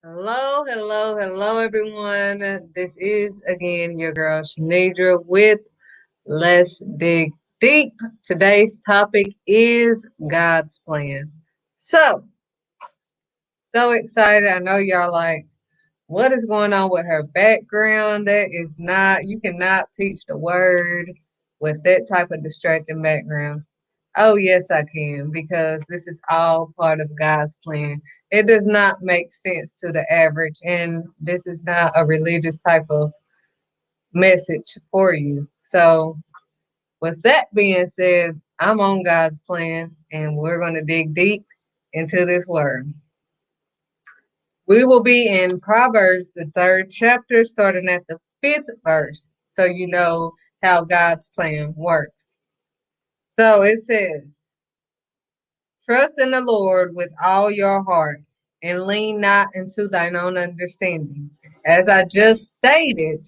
Hello, hello, hello, everyone. This is again your girl Shanidra with Let's Dig Deep. Today's topic is God's plan. So, so excited. I know y'all like, what is going on with her background? That is not, you cannot teach the word with that type of distracting background. Oh, yes, I can, because this is all part of God's plan. It does not make sense to the average, and this is not a religious type of message for you. So, with that being said, I'm on God's plan, and we're going to dig deep into this word. We will be in Proverbs, the third chapter, starting at the fifth verse, so you know how God's plan works. So it says, trust in the Lord with all your heart and lean not into thine own understanding. As I just stated,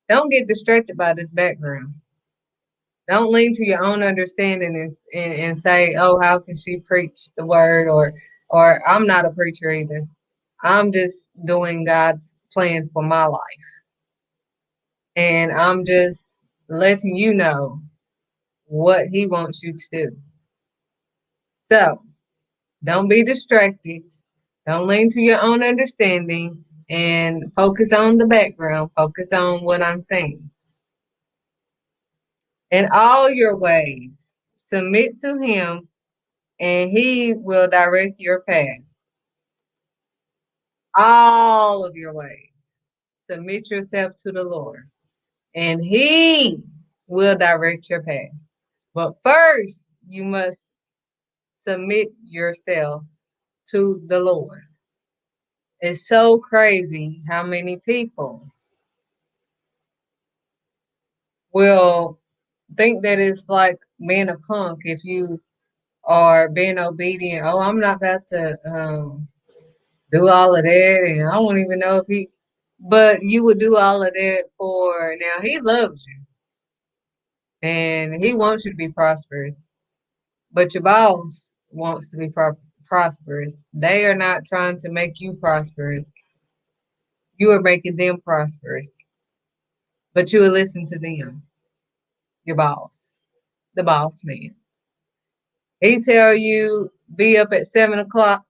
don't get distracted by this background. Don't lean to your own understanding and say, oh, how can she preach the word? Or I'm not a preacher either. I'm just doing God's plan for my life. And I'm just letting you know what He wants you to do. So don't be distracted. Don't lean to your own understanding and focus on the background. Focus on what I'm saying. In all your ways, submit to Him, and He will direct your path. All of your ways. Submit yourself to the Lord, and He will direct your path. But first, you must submit yourselves to the Lord. It's so crazy how many people will think that it's like being a punk if you are being obedient. Oh, I'm not about to do all of that, and I don't even know if he. But you would do all of that for now. He loves you, and he wants you to be prosperous. But your boss wants to be prosperous. They are not trying to make you prosperous. You are making them prosperous. But you will listen to them, your boss, the boss man. He tell you be up at 7 o'clock.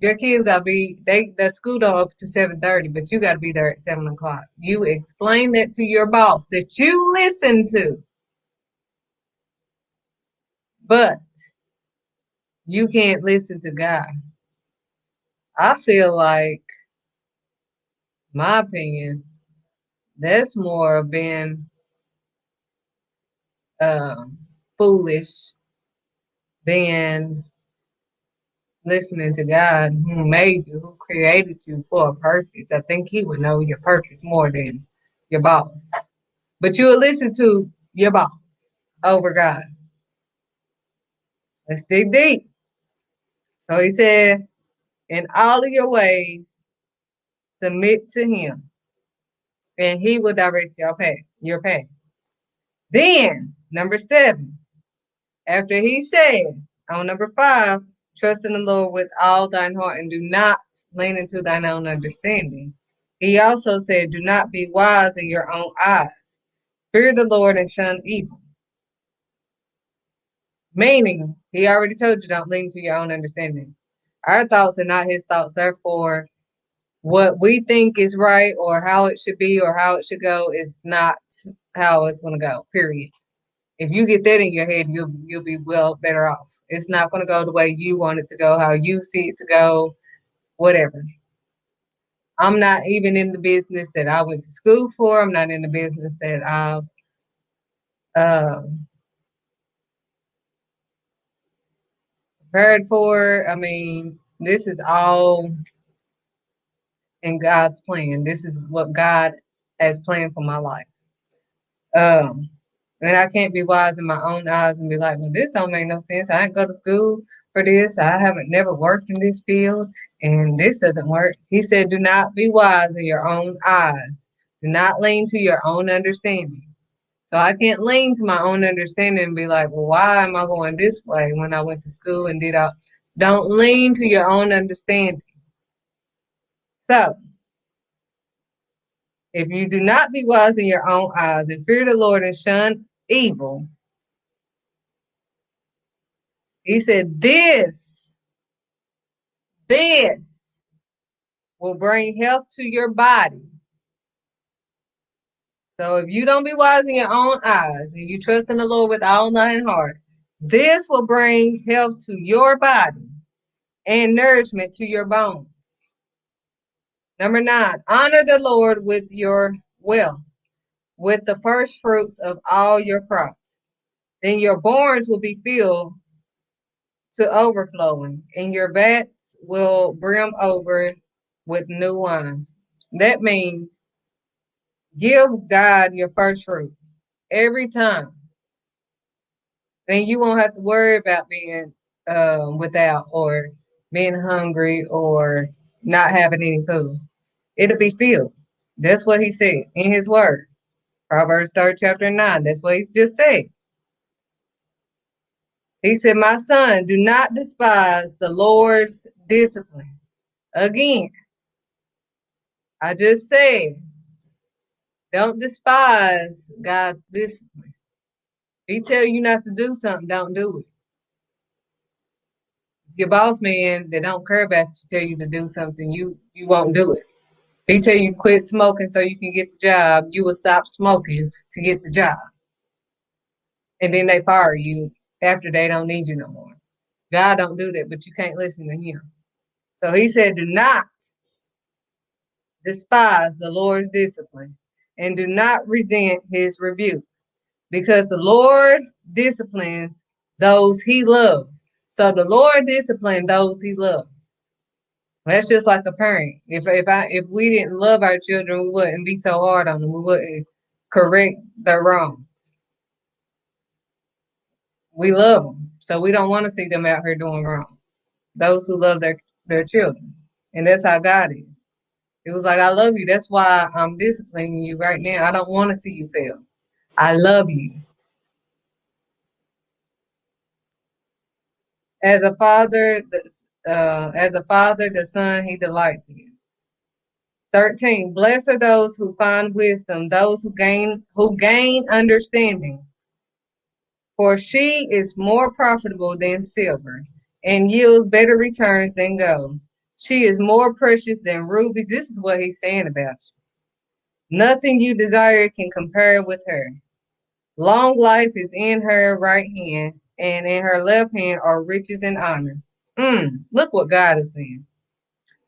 Your kids gotta be the school don't open to 7:30, but you gotta be there at 7 o'clock. You explain that to your boss that you listen to, but you can't listen to God. I feel like, my opinion, that's more of being um, foolish than listening to God who made you, who created you for a purpose. I think He would know your purpose more than your boss. But you will listen to your boss over God. Let's dig deep. So He said, in all of your ways, submit to Him, and He will direct your path. Your path. Then, number 7, after He said on number 5, trust in the Lord with all thine heart and do not lean into thine own understanding. He also said, do not be wise in your own eyes. Fear the Lord and shun evil. Meaning, He already told you don't lean to your own understanding. Our thoughts are not His thoughts. Therefore, what we think is right or how it should be or how it should go is not how it's going to go, period. If you get that in your head, you'll be well better off. It's not going to go the way you want it to go, how you see it to go, whatever. I'm not even in the business that I went to school for. I'm not in the business that I've prepared for. I mean, this is all in God's plan. This is what God has planned for my life. Um, and I can't be wise in my own eyes and be like, well, this don't make no sense. I didn't go to school for this. I haven't never worked in this field, and this doesn't work. He said, do not be wise in your own eyes. Do not lean to your own understanding. So I can't lean to my own understanding and be like, well, why am I going this way when I went to school and did all? Don't lean to your own understanding. So, if you do not be wise in your own eyes and fear the Lord and shun evil, he said, this will bring health to your body. So if you don't be wise in your own eyes and you trust in the Lord with all thine heart, this will bring health to your body and nourishment to your bones. Number 9, honor the Lord with your wealth, with the first fruits of all your crops. Then your barns will be filled to overflowing, and your vats will brim over with new wine. That means give God your first fruit every time. Then you won't have to worry about being without or being hungry or not having any food. It'll be filled. That's what he said in his word. Proverbs 3rd chapter 9. That's what he just said. He said, my son, do not despise the Lord's discipline. Again, I just said, don't despise God's discipline. If he tell you not to do something, don't do it. Your boss man that don't care about you tell you to do something, you won't do it. If he tell you to quit smoking so you can get the job, you will stop smoking to get the job. And then they fire you after they don't need you no more. God don't do that, but you can't listen to him. So he said, do not despise the Lord's discipline and do not resent his rebuke, because the Lord disciplines those he loves. So the Lord disciplines those he loves. That's just like a parent. If we didn't love our children, we wouldn't be so hard on them. We wouldn't correct their wrongs. We love them, so we don't want to see them out here doing wrong. Those who love their children, and that's how God is. It was like, I love you. That's why I'm disciplining you right now. I don't want to see you fail. I love you. As a father, the son he delights in. 13. Blessed are those who find wisdom, those who gain understanding. For she is more profitable than silver, and yields better returns than gold. She is more precious than rubies. This is what he's saying about you. Nothing you desire can compare with her. Long life is in her right hand, and in her left hand are riches and honor. Look what God is saying.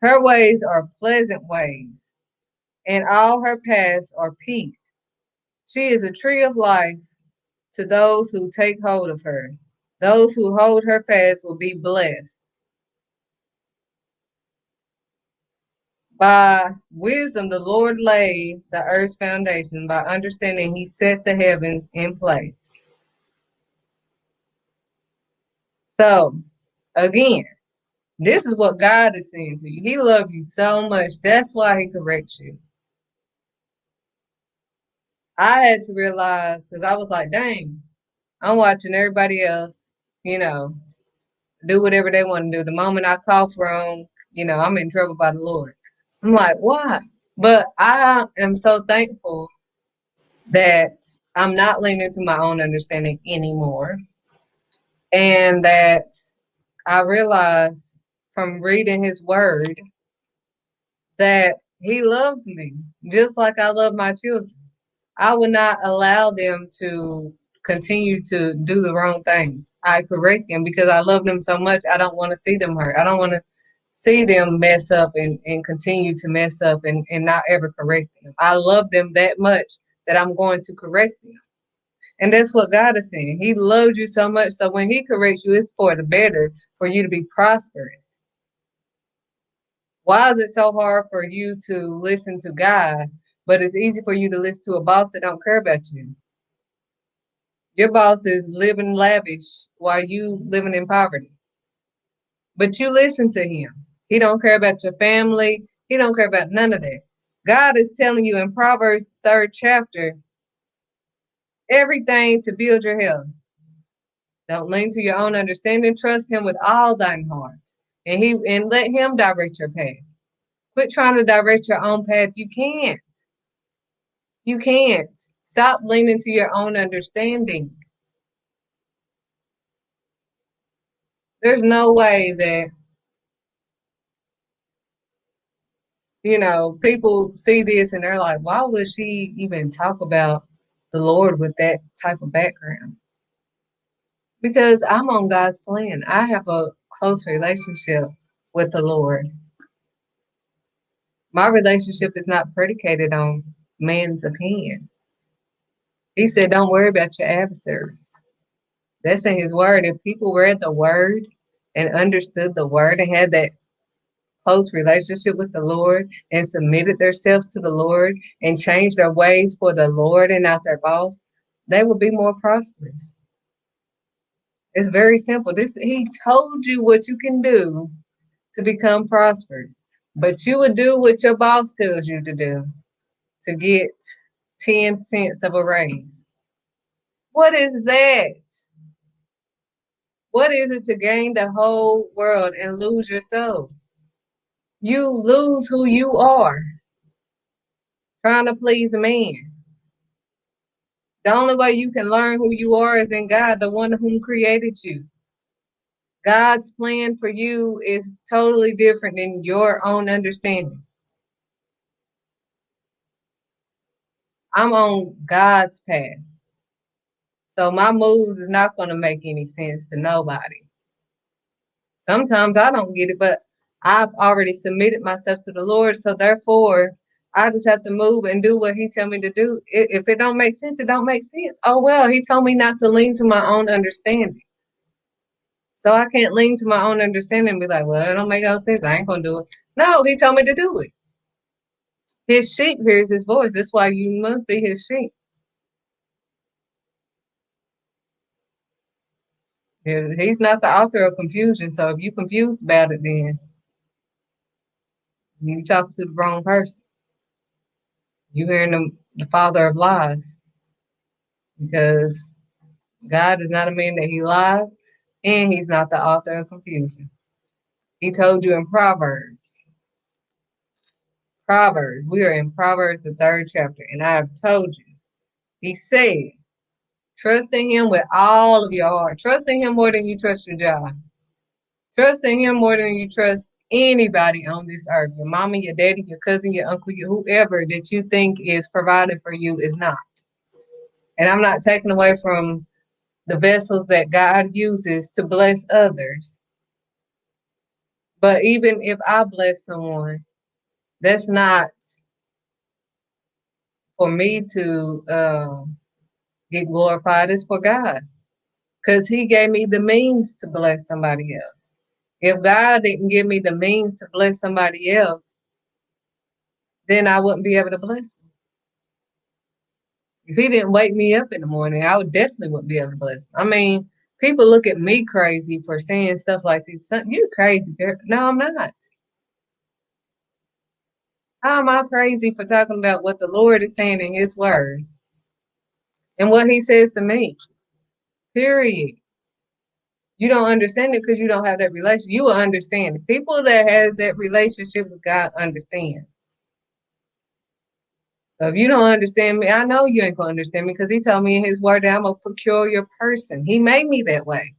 Her ways are pleasant ways, and all her paths are peace. She is a tree of life to those who take hold of her. Those who hold her fast will be blessed. By wisdom, the Lord laid the earth's foundation. By understanding, he set the heavens in place. So, again, this is what God is saying to you. He loves you so much. That's why he corrects you. I had to realize, because I was like, dang, I'm watching everybody else, you know, do whatever they want to do. The moment I cough wrong, I'm in trouble by the Lord. I'm like, why? But I am so thankful that I'm not leaning to my own understanding anymore. And that I realize from reading his word that he loves me just like I love my children. I would not allow them to continue to do the wrong things. I correct them because I love them so much. I don't want to see them hurt. I don't want to see them mess up and continue to mess up and not ever correct them. I love them that much that I'm going to correct them. And that's what God is saying. He loves you so much. So when he corrects you, it's for the better, for you to be prosperous. Why is it so hard for you to listen to God, but it's easy for you to listen to a boss that don't care about you? Your boss is living lavish while you living in poverty. But you listen to him. He don't care about your family. He don't care about none of that. God is telling you in Proverbs 3rd chapter, everything to build your health. Don't lean to your own understanding. Trust him with all thine heart. And let him direct your path. Quit trying to direct your own path. You can't. You can't. Stop leaning to your own understanding. There's no way that, people see this and they're like, why would she even talk about the Lord with that type of background? Because I'm on God's plan. I have a close relationship with the Lord. My relationship is not predicated on man's opinion. He said, don't worry about your adversaries. That's in his word. If people read the word and understood the word and had that close relationship with the Lord and submitted themselves to the Lord and changed their ways for the Lord and not their boss, they would be more prosperous. It's very simple. He told you what you can do to become prosperous, but you would do what your boss tells you to do to get 10 cents of a raise. What is that? What is it to gain the whole world and lose your soul? You lose who you are trying to please a man. The only way you can learn who you are is in God, the one whom created you. God's plan for you is totally different than your own understanding. I'm on God's path. So my moves is not going to make any sense to nobody. Sometimes I don't get it, but I've already submitted myself to the Lord. So therefore, I just have to move and do what he tell me to do. If it don't make sense, it don't make sense. Oh, well, he told me not to lean to my own understanding. So I can't lean to my own understanding and be like, well, it don't make no sense. I ain't going to do it. No, he told me to do it. His sheep hears his voice. That's why you must be his sheep. He's not the author of confusion. So if you're confused about it, then you talking to the wrong person. You hearing the father of lies, because God is not a man that he lies, and he's not the author of confusion. He told you in Proverbs. Proverbs. We are in Proverbs, the 3rd chapter, and I have told you. He said, trust in him with all of your heart. Trust in him more than you trust your job. Trust in him more than you trust anybody on this earth. Your mama, your daddy, your cousin, your uncle, whoever that you think is providing for you is not. And I'm not taking away from the vessels that God uses to bless others. But even if I bless someone, that's not for me to get glorified. It's for God, because he gave me the means to bless somebody else. If God didn't give me the means to bless somebody else, then I wouldn't be able to bless them. If he didn't wake me up in the morning, I would definitely wouldn't be able to bless them. I mean, people look at me crazy for saying stuff like this. You're crazy, girl. No, I'm not. How am I crazy for talking about what the Lord is saying in his word and what he says to me? Period. You don't understand it because you don't have that relationship. You will understand it. People that has that relationship with God understands. So if you don't understand me, I know you ain't gonna understand me, because he told me in his word that I'm a peculiar person. He made me that way.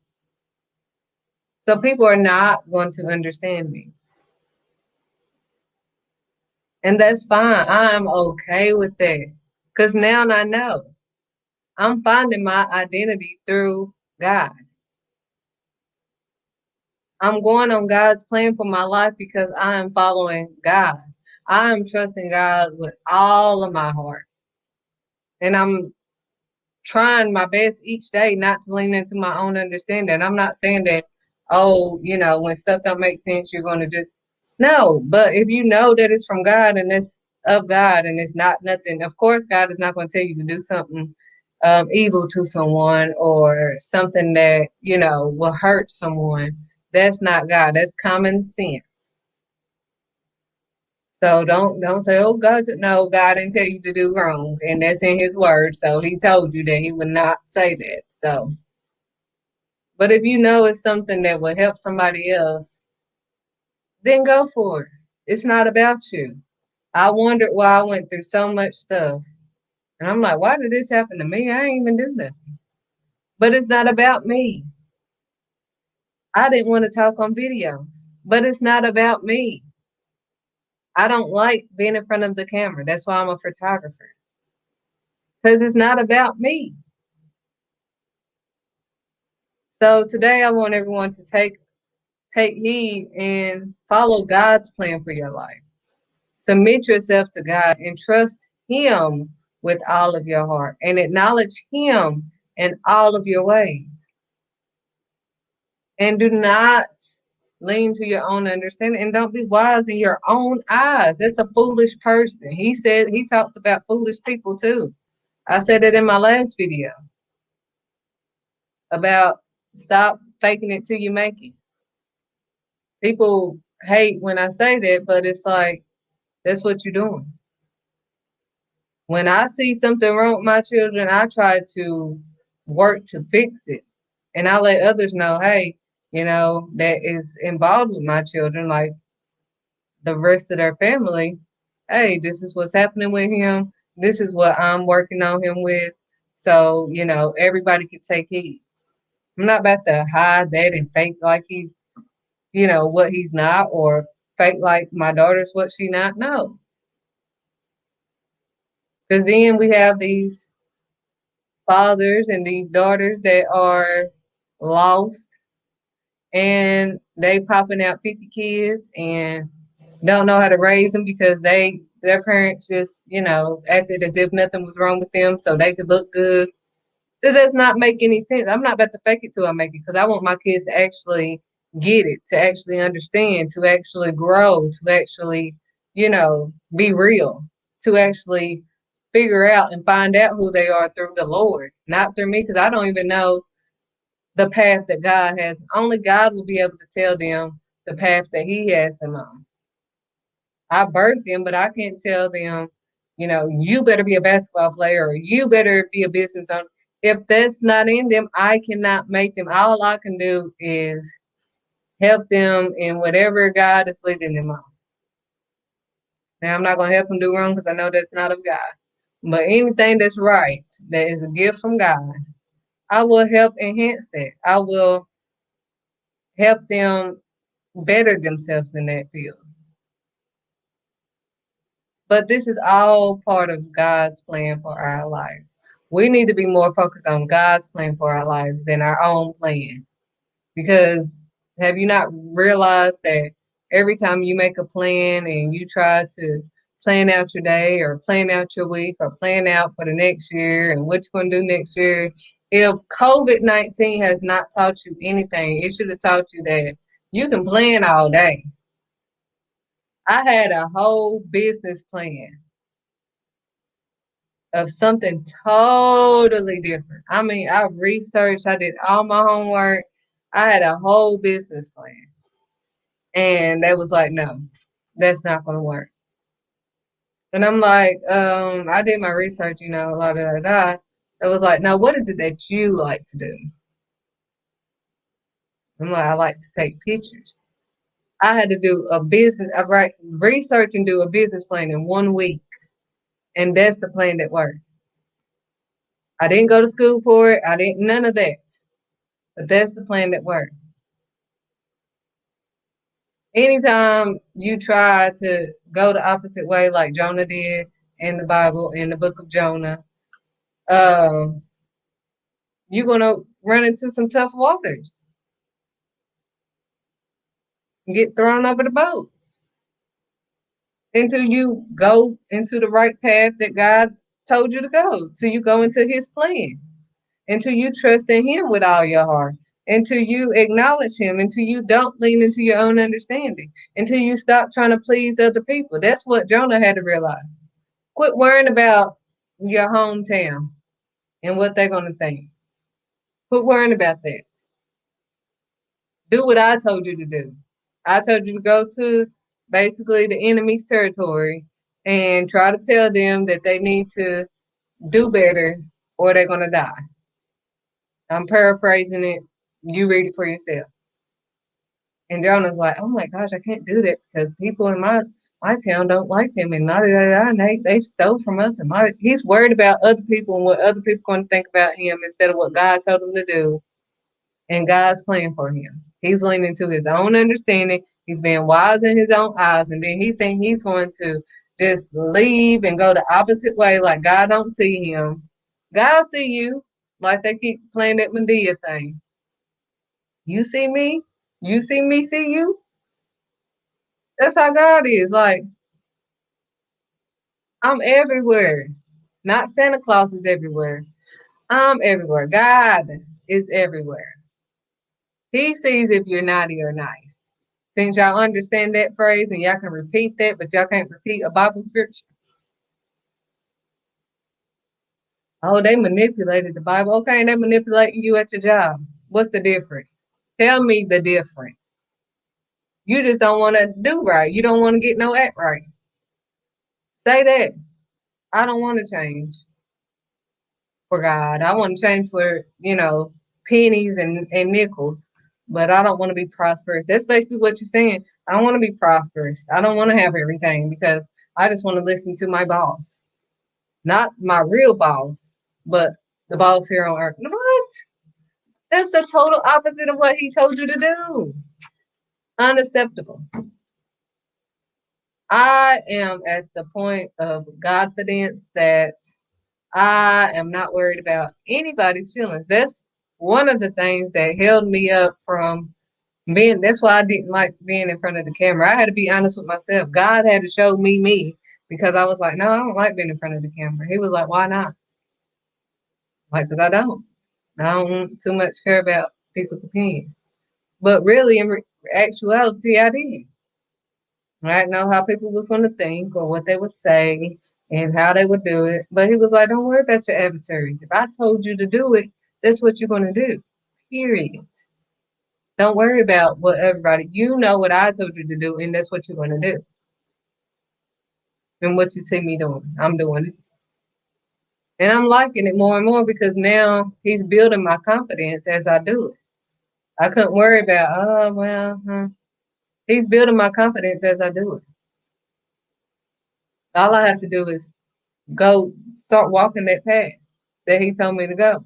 So people are not going to understand me. And that's fine. I'm okay with that. Because now I know I'm finding my identity through God. I'm going on God's plan for my life because I am following God. I am trusting God with all of my heart. And I'm trying my best each day not to lean into my own understanding. I'm not saying that, oh, when stuff don't make sense, you're going to just, no. But if you know that it's from God and it's of God and it's not nothing, of course, God is not going to tell you to do something evil to someone or something that, will hurt someone. That's not God. That's common sense. So don't say, oh, God didn't tell you to do wrong, and that's in his word. So he told you that he would not say that. So But if you know it's something that will help somebody else, then go for it. It's not about you. I wondered why I went through so much stuff. And I'm like, why did this happen to me? I ain't even do nothing. But it's not about me. I didn't want to talk on videos, but it's not about me. I don't like being in front of the camera. That's why I'm a photographer. Because it's not about me. So today I want everyone to take heed and follow God's plan for your life. Submit yourself to God and trust Him with all of your heart and acknowledge Him in all of your ways. And do not lean to your own understanding and don't be wise in your own eyes. That's a foolish person. He talks about foolish people too. I said it in my last video about stop faking it till you make it. People hate when I say that, but it's like that's what you're doing. When I see something wrong with my children, I try to work to fix it. And I let others know, hey, that is involved with my children, like the rest of their family. Hey, this is what's happening with him. This is what I'm working on him with. So, everybody can take heed. I'm not about to hide that and fake like he's, what he's not, or fake like my daughter's what she not. No. Because then we have these fathers and these daughters that are lost and they popping out 50 kids and don't know how to raise them because their parents just, acted as if nothing was wrong with them so they could look good. That does not make any sense. I'm not about to fake it till I make it because I want my kids to actually get it, to actually understand, to actually grow, to actually, be real, to actually figure out and find out who they are through the Lord, not through me, because I don't even know the path that God has. Only God will be able to tell them the path that He has them on. I birthed them, but I can't tell them, you better be a basketball player or you better be a business owner. If that's not in them, I cannot make them. All I can do is help them in whatever God is leading them on. Now, I'm not going to help them do wrong because I know that's not of God. But anything that's right, that is a gift from God, I will help enhance that. I will help them better themselves in that field. But this is all part of God's plan for our lives. We need to be more focused on God's plan for our lives than our own plan. Because have you not realized that every time you make a plan and you try to plan out your day or plan out your week or plan out for the next year and what you're going to do next year, if COVID-19 has not taught you anything, it should have taught you that you can plan all day. I had a whole business plan of something totally different. I mean, I researched, I did all my homework. I had a whole business plan. And they was like, no, that's not going to work. And I'm like, I did my research, la da da da. It was like, no, what is it that you like to do? I'm like, I like to take pictures. I had to do research and do a business plan in 1 week. And that's the plan that worked. I didn't go to school for it. I didn't, none of that. But that's the plan that worked. Anytime you try to go the opposite way, like Jonah did in the Bible, in the book of Jonah, um, you're going to run into some tough waters and get thrown over the boat until you go into the right path that God told you to go, till you go into His plan, until you trust in Him with all your heart, until you acknowledge Him, until you don't lean into your own understanding, until you stop trying to please other people. That's what Jonah had to realize. Quit worrying about your hometown and what they're going to think. Quit worrying about that. Do what I told you to do. I told you to go to basically the enemy's territory and try to tell them that they need to do better or they're going to die. I'm paraphrasing it, You read it for yourself. And Jonah's like, oh my gosh, I can't do that because people in my town don't like him and and they stole from us and he's worried about other people and what other people are going to think about him instead of what God told him to do and God's plan for him. He's leaning to his own understanding. He's being wise in his own eyes, and then he think he's going to just leave and go the opposite way, like God don't see him. God see you, like they keep playing that Medea thing. You see me, you see me, see you. That's how God is. Like I'm everywhere. Not Santa Claus is everywhere. I'm everywhere. God is everywhere. He sees if you're naughty or nice. Since y'all understand that phrase and y'all can repeat that, but y'all can't repeat a Bible scripture. Oh, they manipulated the Bible. Okay, they manipulating you at your job. What's the difference? Tell me the difference. You just don't want to do right. You don't want to get no act right. Say that. I don't want to change for God. I want to change for, pennies and nickels. But I don't want to be prosperous. That's basically what you're saying. I don't want to be prosperous. I don't want to have everything because I just want to listen to my boss. Not my real boss, but the boss here on earth. What? That's the total opposite of what he told you to do. Unacceptable. I am at the point of confidence that I am not worried about anybody's feelings. That's one of the things that held me up from being, that's why I didn't like being in front of the camera. I had to be honest with myself. God had to show me because I was like, no, I don't like being in front of the camera. He was like, why not? Like, because I don't. I don't too much care about people's opinion. But really, in actuality, I did. I didn't know how people was going to think or what they would say and how they would do it. But he was like, don't worry about your adversaries. If I told you to do it, that's what you're going to do. Period. Don't worry about what everybody, you know what I told you to do, and that's what you're going to do. And what you see me doing, I'm doing it. And I'm liking it more and more because now he's building my confidence as I do it. I couldn't worry about, oh, well, he's building my confidence as I do it. All I have to do is go start walking that path that he told me to go.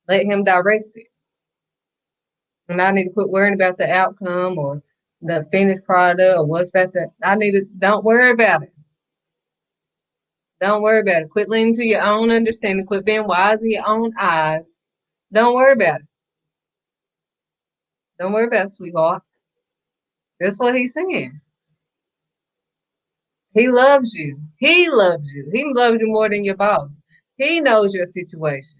Let him direct it. And I need to quit worrying about the outcome or the finished product or what's about to, don't worry about it. Don't worry about it. Quit leaning to your own understanding. Quit being wise in your own eyes. Don't worry about it. Don't worry about it, sweetheart. That's what he's saying. He loves you. He loves you. He loves you more than your boss. He knows your situation.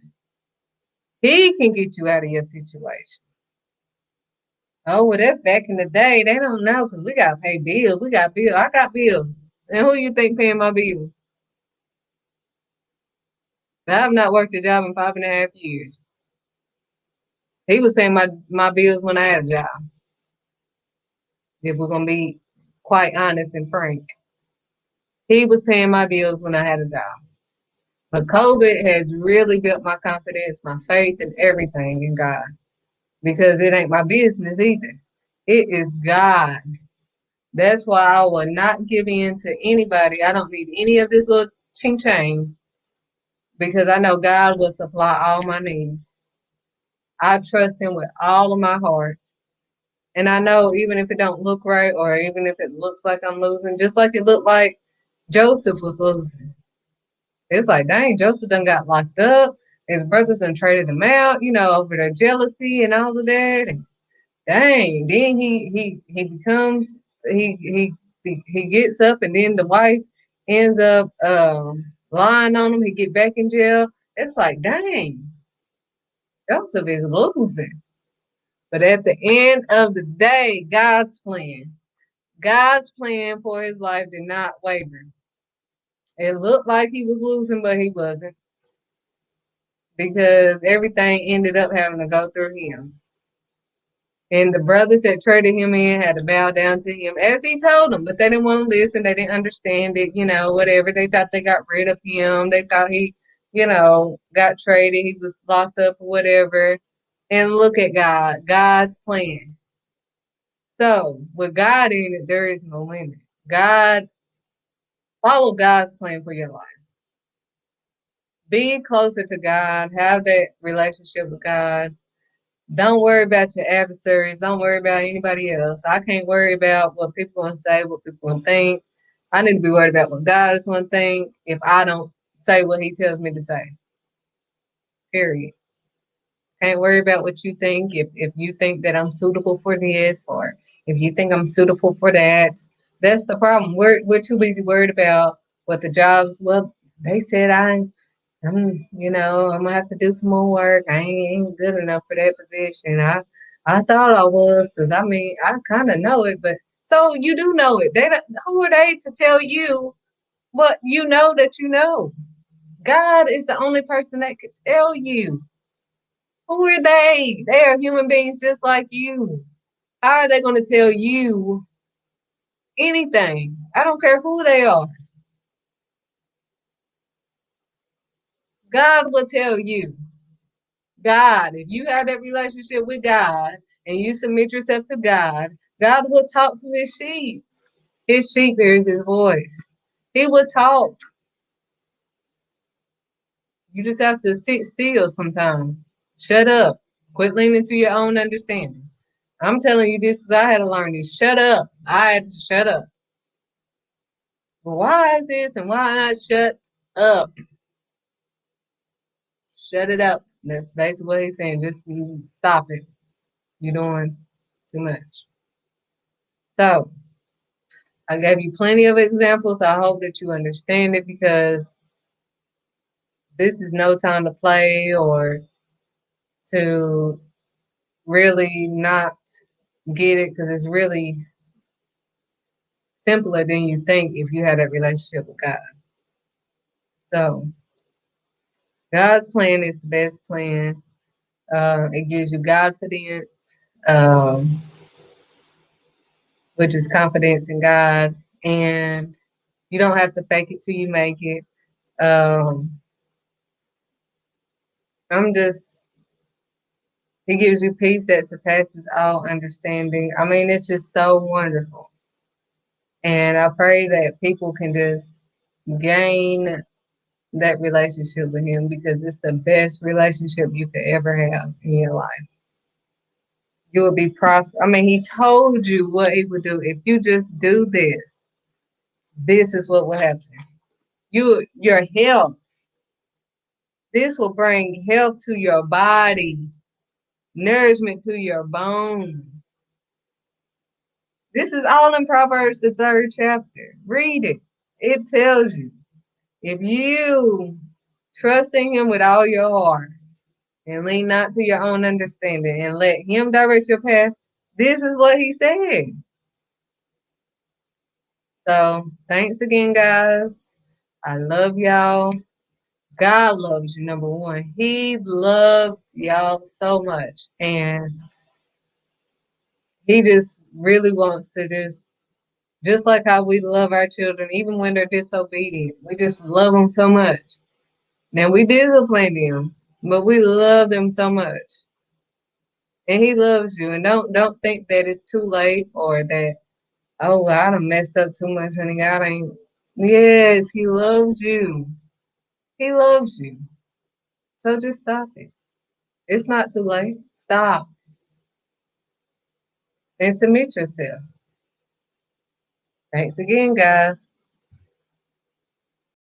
He can get you out of your situation. Oh, well, that's back in the day. They don't know because we got to pay bills. We got bills. I got bills. And who you think paying my bills? I've not worked a job in 5.5 years. He was paying my bills when I had a job, if we're going to be quite honest and frank. He was paying my bills when I had a job. But COVID has really built my confidence, my faith, and everything in God because it ain't my business either. It is God. That's why I will not give in to anybody. I don't need any of this little ching chang because I know God will supply all my needs. I trust him with all of my heart. And I know even if it don't look right or even if it looks like I'm losing, just like it looked like Joseph was losing. It's like, dang, Joseph done got locked up. His brothers done traded him out, over their jealousy and all of that. And dang, then he becomes he gets up and then the wife ends up lying on him. He get back in jail. It's like, dang, Joseph is losing. But at the end of the day, God's plan for his life did not waver. It looked like he was losing, but he wasn't because everything ended up having to go through him. And the brothers that traded him in had to bow down to him as he told them, but they didn't want to listen. They didn't understand it, whatever. They thought they got rid of him. They thought he, got traded. He was locked up or whatever. and look at God, God's plan. So with God in it, there is no limit. God, follow God's plan for your life. Be closer to God, have that relationship with God. Don't worry about your adversaries. Don't worry about anybody else. I can't worry about what people gonna say, what people gonna think. I need to be worried about what God is gonna think if I don't say what He tells me to say. Period. Can't worry about what you think. If you think that I'm suitable for this, or if you think I'm suitable for that, that's the problem. We're too busy worried about what the jobs. Well, they said I'm gonna have to do some more work. I ain't good enough for that position. I thought I was, because I mean I kind of know it, but so you do know it. Who are they to tell you what you know that you know? God is the only person that could tell you. Who are they? They are human beings just like you. How are they going to tell you anything? I don't care who they are. God will tell you. God, if you have that relationship with God and you submit yourself to God, God will talk to his sheep. His sheep hears his voice. He will talk. You just have to sit still sometimes. Shut up. Quit leaning to your own understanding. I'm telling you this because I had to learn this. Shut up. I had to shut up. Well, why is this and why not shut up? Shut it up. That's basically what he's saying. Just stop it. You're doing too much. So I gave you plenty of examples. I hope that you understand it, because this is no time to play or to really not get it, because it's really simpler than you think if you have that relationship with God. So God's plan is the best plan. It gives you confidence, which is confidence in God, and you don't have to fake it till you make it. Um, I'm just, He gives you peace that surpasses all understanding. I mean, it's just so wonderful. And I pray that people can just gain that relationship with Him, because it's the best relationship you could ever have in your life. You will be prosperous. I mean, He told you what He would do. If you just do this, this is what will happen. Your health, this will bring health to your body, nourishment to your bones. This is all in Proverbs, the 3rd chapter. Read it. It tells you, if you trust in Him with all your heart and lean not to your own understanding and let Him direct your path, this is what He said. So thanks again, guys. I love y'all. God loves you, number one. He loves y'all so much. And He just really wants to just like how we love our children, even when they're disobedient. We just love them so much. Now we discipline them, but we love them so much. And He loves you. And don't think that it's too late, or that, oh, I done messed up too much, honey. God ain't. Yes, He loves you. He loves you. So just stop it. It's not too late. Stop and submit yourself. Thanks again, guys.